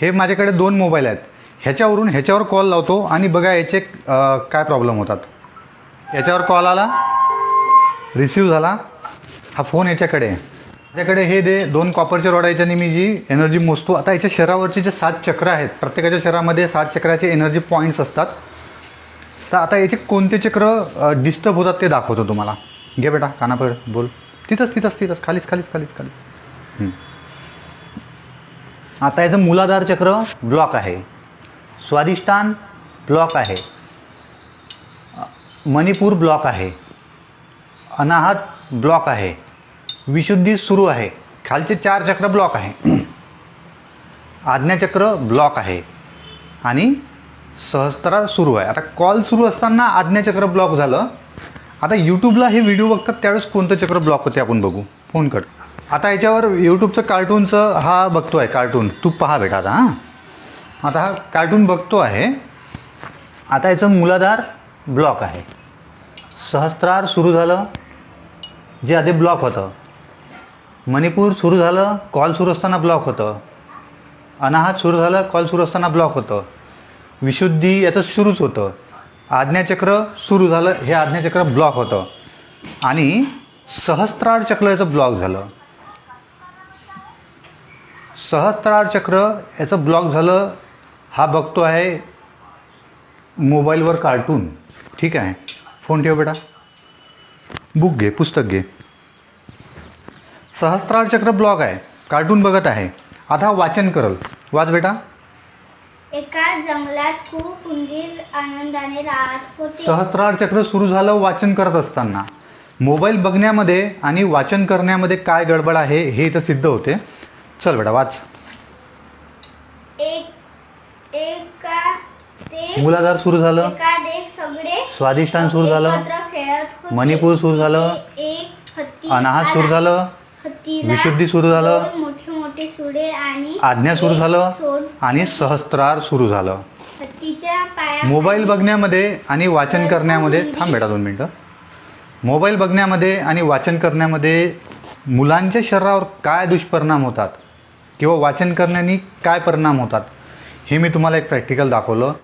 हे माझ्याकडे 2 मोबाईल आहेत. ह्याच्यावरून ह्याच्यावर कॉल लावतो आणि बघा याचे काय प्रॉब्लेम होतात. याच्यावर कॉल आला, रिसीव झाला, हा फोन याच्याकडे आहे. याच्याकडे हे 2 कॉपरच्या रॉड याच्याने मी जी एनर्जी मोजतो. आता याच्या शरीरावरचे जे 7 चक्र आहेत, प्रत्येकाच्या शरीरामध्ये 7 चक्राचे एनर्जी पॉईंट्स असतात. तर आता याचे कोणते चक्र डिस्टर्ब होतात ते दाखवतो तुम्हाला. घे बेटा कानापड बोल. तिथंच खालीच. आता याचं मूलाधार चक्र ब्लॉक आहे, स्वादिष्टान ब्लॉक आहे, मणिपूर ब्लॉक आहे, अनाहत ब्लॉक आहे, विशुद्धी सुरू आहे. खालचे 4 चक्र ब्लॉक आहे. आज्ञाचक्र ब्लॉक आहे आणि सहस्त्रार सुरू आहे. आता कॉल सुरू असताना आज्ञाचक्र ब्लॉक झालं. आता यूट्यूबला हे व्हिडिओ बघतात त्यावेळेस कोणतं चक्र ब्लॉक होते आपण बघू. फोन कर. आता याच्यावर यूट्यूबचं कार्टूनचं हा बघतो आहे कार्टून. तू पहा बेटा आता. आता हा कार्टून बघतो आहे. आता याचं मूलाधार ब्लॉक आहे, सहस्त्रार सुरू झालं जे आधी ब्लॉक होतं, मणिपूर सुरू झालं कॉल सुरू असताना ब्लॉक होतं, अनाहत सुरू झालं कॉल सुरू असताना ब्लॉक होतं, विशुद्धी याचं सुरूच होतं, आज्ञाचक्र सुरू झालं हे आज्ञाचक्र ब्लॉक होतं आणि सहस्त्रार चक्र याचं ब्लॉक झालं. सहस्त्रार चक्र याचं ब्लॉक झालं. हा बघतो आहे मोबाईलवर कार्टून. ठीक आहे, फोन ठेव बेटा, बुक घे, पुस्तक घे. सहस्त्रार चक्र ब्लॉक आहे, कार्टून बघत आहे. आता वाचन करल. वाच बेटा. एका जंगलात खूप उंदीर आनंदाने राहत होते. सहस्त्रार चक्र सुरू झालं वाचन करत असताना. मोबाईल बघण्यामध्ये आणि वाचन करण्यामध्ये काय गडबड आहे हे इथं सिद्ध होते. चल बेटा वाच. मूलाधार सुरू झालं, सगळे स्वादिष्टान सुरू झालं, एकत्र खेळत होते. मणिपूर सुरू झालं, एक हत्ती अनाहत सुरू झालं, हत्तीला विशुद्धी सुरू झालं, 2 मोठे सुळे आणि आज्ञा सुरू झालं सोड. आणि सहस्त्रार सुरू झालं. हत्तीच्या पाया मोबाईल बघण्यामध्ये आणि वाचन करण्यामध्ये थांब बेटा 2 मिनटं. मोबाईल बघण्यामध्ये आणि वाचन करण्यामध्ये मुलांच्या शरीरावर काय दुष्परिणाम होतात किंवा वाचन करण्याने काय परिणाम होतात हे मी तुम्हाला एक प्रॅक्टिकल दाखवलं.